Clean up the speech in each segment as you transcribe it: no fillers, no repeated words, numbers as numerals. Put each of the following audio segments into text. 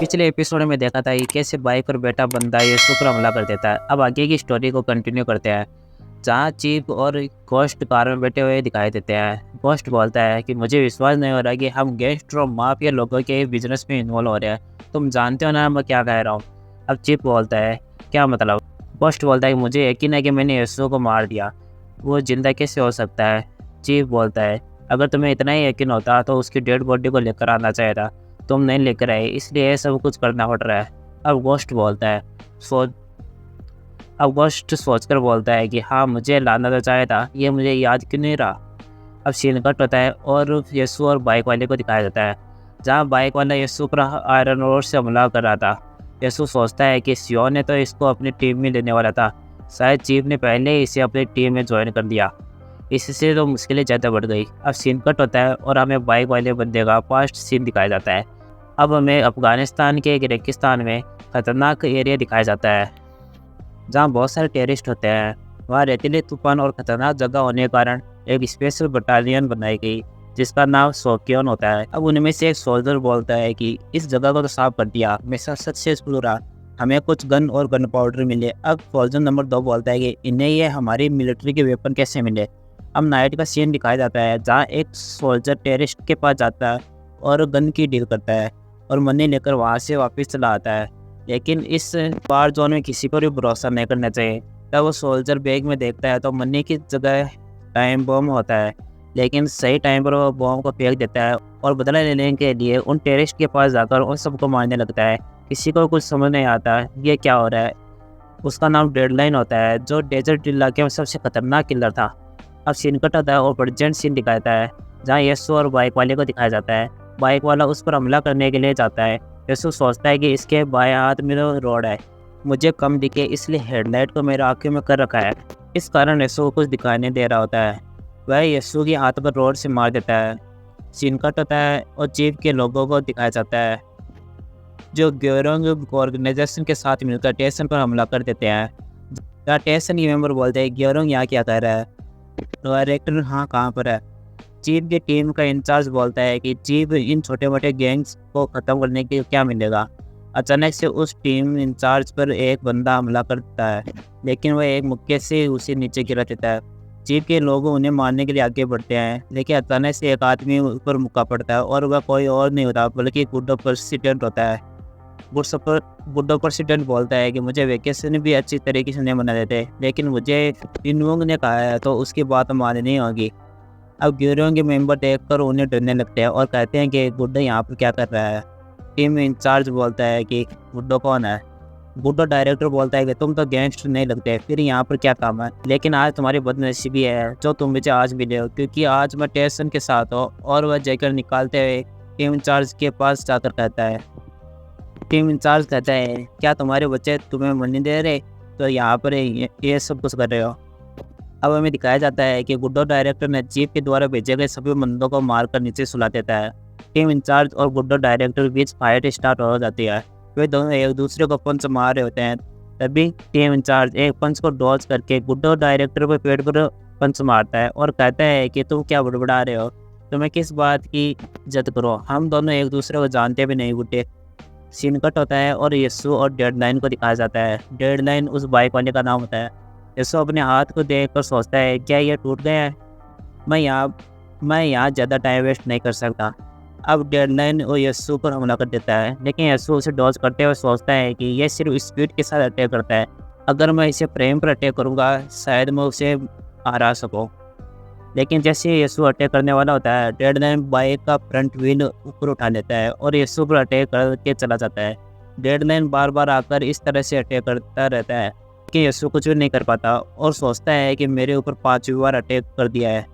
पिछले एपिसोड में देखा था कि कैसे बाइक पर बैठा बंदा यीशु पर हमला कर देता है। अब आगे की स्टोरी को कंटिन्यू करते हैं, जहाँ चीफ और गोस्ट कार में बैठे हुए दिखाई देते हैं। गोस्ट बोलता है कि मुझे विश्वास नहीं हो रहा कि हम गैंगस्टर और माफिया लोगों के बिजनेस में इन्वॉल्व हो रहे हैं। तुम जानते हो ना मैं क्या कह रहा हूँ। अब चीफ बोलता है क्या मतलब। गोस्ट बोलता है कि मुझे यकीन है कि मैंने यीशु को मार दिया, वो जिंदा कैसे हो सकता है। चीफ बोलता है अगर तुम्हें इतना ही यकीन होता तो उसकी डेड बॉडी को लेकर आना चाहिए था, तुम नहीं लेकर आए, इसलिए सब कुछ करना पड़ रहा है। अब गोस्ट बोलता है सोच अब गोस्ट सोचकर बोलता है कि हाँ मुझे लाना तो चाहिए था, ये मुझे याद क्यों नहीं रहा। अब सीन कट होता है और यीशु और बाइक वाले को दिखाया जाता है, जहाँ बाइक वाला यीशु पर आयरन रोड से हमला कर रहा था। यीशु सोचता है कि सियोन ने तो इसको अपनी टीम में लेने वाला था, शायद चीफ ने पहले ही इसे अपनी टीम में ज्वाइन कर दिया, इससे तो मुश्किलें ज़्यादा बढ़ गई। अब सीन कट होता है और हमें बाइक वाले बंदे का पास्ट सीन दिखाया जाता है। अब हमें अफगानिस्तान के एक रेगिस्तान में खतरनाक एरिया दिखाया जाता है, जहाँ बहुत सारे टेररिस्ट होते हैं। वहाँ रेतीले तूफान और खतरनाक जगह होने के कारण एक स्पेशल बटालियन बनाई गई, जिसका नाम सोकियन होता है। अब उनमें से एक सोल्जर बोलता है कि इस जगह को तो साफ कर दिया, मैं सक्सेसफुल रहा, हमें कुछ गन और गन पाउडर मिले। अब सोल्जर नंबर 2 बोलता है कि इन्हें ये हमारी मिलिट्री के वेपन कैसे मिले। अब नाइट का सीन दिखाया जाता है, जहाँ एक सोल्जर टेररिस्ट के पास जाता है और गन की डील करता है और मनी लेकर वहाँ से वापस चला आता है। लेकिन इस वार जोन में किसी पर भी भरोसा नहीं करना चाहिए। तब वो सोल्जर बैग में देखता है तो मनी की जगह टाइम बम होता है, लेकिन सही टाइम पर वो बम को फेंक देता है और बदला लेने के लिए उन टेररिस्ट के पास जाकर उन सबको मारने लगता है। किसी को कुछ समझ नहीं आता ये क्या हो रहा है। उसका नाम डेडलाइन होता है, जो डेजर्ट इलाके में सबसे खतरनाक किलर था। अब सीन कट होता है और प्रेजेंट सीन दिखाता है, जहाँ यीशु और बाइक वाले को दिखाया जाता है। बाइक वाला उस पर हमला करने के लिए जाता है। यीशु सोचता है कि इसके बाएं हाथ में तो रोड है, मुझे कम दिखे इसलिए हेडलाइट को मेरे आँखों में कर रखा है। इस कारण यीशु को कुछ दिखाई नहीं दे रहा होता है। वह यीशु के हाथ पर रोड से मार देता है। सीन कट होता है और चीफ के लोगों को दिखाया जाता है, जो ग्योरोंग ऑर्गेनाइजेशन के साथ मिलकर स्टेशन पर हमला कर देते हैं। जहाँ स्टेशन के मेंबर बोलते हैं ग्योरोंग यहाँ क्या कर रहा है। डायरेक्टर हाँ कहाँ पर है। चीफ की टीम का इंचार्ज बोलता है कि चीफ इन छोटे मोटे गैंग्स को ख़त्म करने के लिए क्या मिलेगा। अचानक से उस टीम इंचार्ज पर एक बंदा हमला करता है, लेकिन वह एक मुक्के से उसे नीचे गिरा देता है। चीफ के लोग उन्हें मारने के लिए आगे बढ़ते हैं, लेकिन अचानक से एक आदमी ऊपर मुक्का पड़ता है और वह कोई और नहीं होता बल्कि गुड्डो प्रेसिडेंट होता है। गुड्डो प्रेसिडेंट बोलता है कि मुझे वेकेशन भी अच्छी तरीके से नहीं मना देते, लेकिन मुझे इनवोंग ने कहा है तो उसकी बात माननी होगी। अब ग्योरोंग के मेंबर देखकर उन्हें डरने लगते हैं और कहते हैं कि गुड्डो यहाँ पर क्या कर रहा है। टीम इंचार्ज बोलता है कि गुड्डो कौन है। गुड्डो डायरेक्टर बोलता है कि तुम तो गैंगस्टर नहीं लगते, फिर यहाँ पर क्या काम है। लेकिन आज तुम्हारी बदनसीबी है जो तुम मुझे आज मिले हो, क्योंकि आज मैं टेंशन के साथ हूँ। और वह जैकेट निकालते हुए टीम इंचार्ज के पास जाकर कहता है क्या तुम्हारे बच्चे तुम्हें मनी दे रहे, तो यहाँ पर ये सब कुछ कर रहे हो। अब हमें दिखाया जाता है कि गुड्डो डायरेक्टर ने चीफ के द्वारा भेजे गए सभी बंदों को मारकर नीचे सुला देता है। टीम इंचार्ज और गुड्डो डायरेक्टर के बीच फाइट स्टार्ट हो जाती है। वे दोनों एक दूसरे को पंच मार रहे होते हैं। तभी टीम इंचार्ज एक पंच को डॉज करके गुड्डो डायरेक्टर पर पेट पर पंच मारता है और कहता है कि तुम क्या बड़बड़ा रहे हो, तुम्हें किस बात की इज्जत करो, हम दोनों एक दूसरे को जानते भी नहीं गुड्डे। सीन कट होता है और यीशु और डेडलाइन को दिखाया जाता है। डेडलाइन उस बाइक वाले का नाम होता है। यीशु अपने हाथ को देखकर सोचता है क्या यह टूट गया है, मैं यहाँ ज़्यादा टाइम वेस्ट नहीं कर सकता। अब डेडलाइन और यीशु पर हमला कर देता है, लेकिन यीशु उसे डॉज करते हुए सोचता है कि यह सिर्फ स्पीड के साथ अटैक करता है, अगर मैं इसे फ्रेम पर अटैक करूँगा शायद मैं उसे हरा सकूँ। लेकिन जैसे यीशु अटैक करने वाला होता है, डेडलाइन बाइक का फ्रंट व्हील ऊपर उठा लेता है और यीशु पर अटैक करके चला जाता है। डेडलाइन बार बार आकर इस तरह से अटैक करता रहता है कि यीशु कुछ भी नहीं कर पाता और सोचता है कि मेरे ऊपर 5 बार अटैक कर दिया है,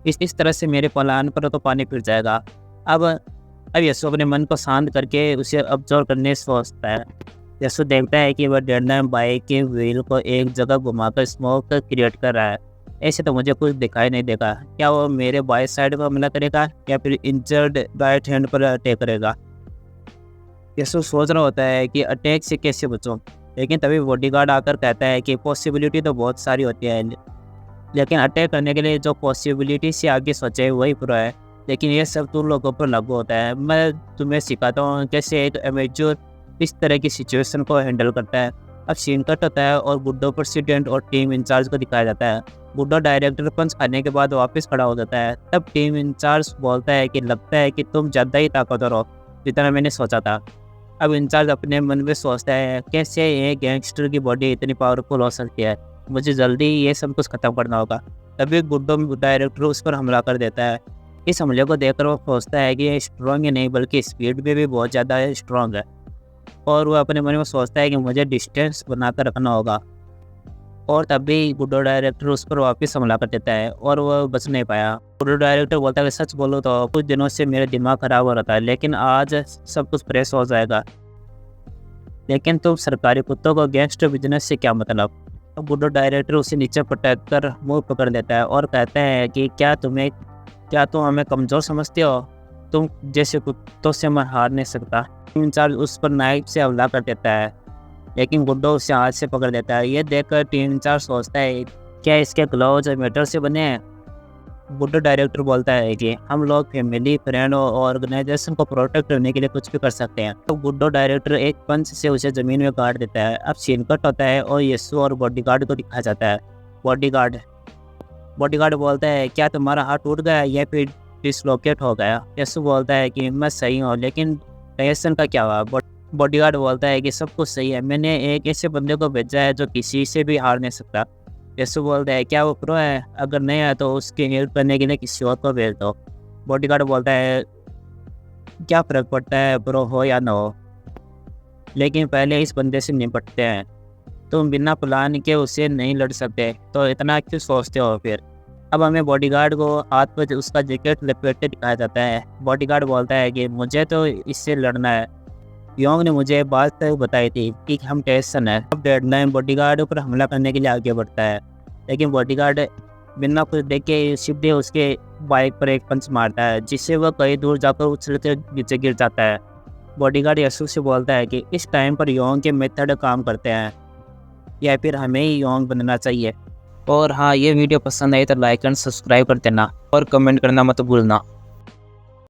इस तरह से मेरे प्लान पर तो पानी फिर जाएगा। अब यीशु अपने मन को शांत करके उसे ऑब्जर्व करने सोचता है। यीशु देखता है कि वह डेडलाइन बाइक के व्हील को एक जगह घुमाकर स्मोक क्रिएट कर रहा है। ऐसे तो मुझे कुछ दिखाई नहीं देगा, क्या वो मेरे बाएं साइड पर हमला करेगा या फिर इंजर्ड राइट हैंड पर अटैक करेगा। यीशु सोच रहा होता है कि अटैक से कैसे बचूं, लेकिन तभी बॉडीगार्ड आकर कहता है कि पॉसिबिलिटी तो बहुत सारी होती है, लेकिन अटैक करने के लिए जो पॉसिबिलिटी से आगे सोचे वही पूरा है। लेकिन ये सब तुम लोगों पर लागू होता है। मैं तुम्हें सिखाता हूँ कैसे एक एमेच्योर इस तरह की सिचुएशन को हैंडल करता है। अब सीन कट होता है और गुड्डो प्रेसिडेंट और टीम इंचार्ज को दिखाया जाता है। गुड्डो डायरेक्टर पंच खाने के बाद वापस खड़ा हो जाता है। तब टीम इंचार्ज बोलता है कि लगता है कि तुम ज़्यादा ही ताकतवर हो जितना मैंने सोचा था। अब इंचार्ज अपने मन में सोचता है कैसे ये गैंगस्टर की बॉडी इतनी पावरफुल हो सकती है, मुझे जल्दी ये सब कुछ ख़त्म करना होगा। तभी गुड्डो डायरेक्टर उस पर हमला कर देता है। इस हमले को देखकर वो सोचता है कि ये स्ट्रॉन्ग ही नहीं बल्कि स्पीड में भी बहुत ज़्यादा स्ट्रॉन्ग है, और वह अपने मन में सोचता है कि मुझे डिस्टेंस बनाकर रखना होगा। और तभी गुड्डो डायरेक्टर उस पर वापस हमला कर देता है और वह बच नहीं पाया। गुड्डो डायरेक्टर बोलता है कि सच बोलो तो कुछ दिनों से मेरा दिमाग खराब हो रहा था, लेकिन आज सब कुछ फ्रेश हो जाएगा। लेकिन तुम सरकारी कुत्तों को गैंगस्टर बिजनेस से क्या मतलब? अब गुड्डो डायरेक्टर उसे नीचे पटक कर मुँह पकड़ देता है और कहता है कि क्या तुम हमें कमज़ोर समझते हो? तुम जैसे कुत्तों से मैं हार नहीं सकता। इंचार्ज उस पर नाइफ से हमला कर देता है, लेकिन गुड्डो उसे हाथ से पकड़ देता है। ये देखकर टीम इंचार्ज सोचता है क्या इसके ग्लव्स मेटल से बने हैं? गुड्डो डायरेक्टर बोलता है कि हम लोग फैमिली, फ्रेंड और ऑर्गेनाइजेशन को प्रोटेक्ट करने के लिए कुछ भी कर सकते हैं। तो गुड्डो डायरेक्टर एक पंच से उसे ज़मीन में गाड़ देता है। अब सीन कट होता है और यीशु और बॉडीगार्ड को दिखाया जाता है। बॉडीगार्ड बोलता है क्या तुम्हारा हाथ टूट गया या फिर डिसलोकेट हो गया? यीशु बोलता है कि मैं सही हूँ, लेकिन टेंशन का क्या हुआ? बॉडीगार्ड बोलता है कि सब कुछ सही है, मैंने एक ऐसे बंदे को भेजा है जो किसी से भी हार नहीं सकता। यीशु बोलता है क्या वो प्रो है? अगर नहीं है तो उसकी हेल्प करने के लिए किसी और को भेज दो। बॉडीगार्ड बोलता है क्या फ़र्क पड़ता है प्रो हो या ना हो, लेकिन पहले इस बंदे से निपटते हैं। तुम बिना प्लान के उससे नहीं लड़ सकते तो इतना क्यों सोचते हो फिर? अब हमें बॉडीगार्ड को हाथ पर उसका जैकेट लपेटते दिखाया जाता है। बॉडीगार्ड बोलता है कि मुझे तो इससे लड़ना है, योंग ने मुझे बात तक बताई थी कि हम टेंशन है। अब डेडलाइन बॉडीगार्ड पर हमला करने के लिए आगे बढ़ता है, लेकिन बॉडीगार्ड बिना कुछ देखे सीधे उसके बाइक पर एक पंच मारता है, जिससे वह कई दूर जाकर उछलकर नीचे गिर जाता है। बॉडीगार्ड यीशु से बोलता है कि इस टाइम पर योंग के मेथड काम करते हैं या फिर हमें ही योंग बनना चाहिए। और हाँ, ये वीडियो पसंद आई तो लाइक एंड सब्सक्राइब कर देना और कमेंट करना मत भूलना।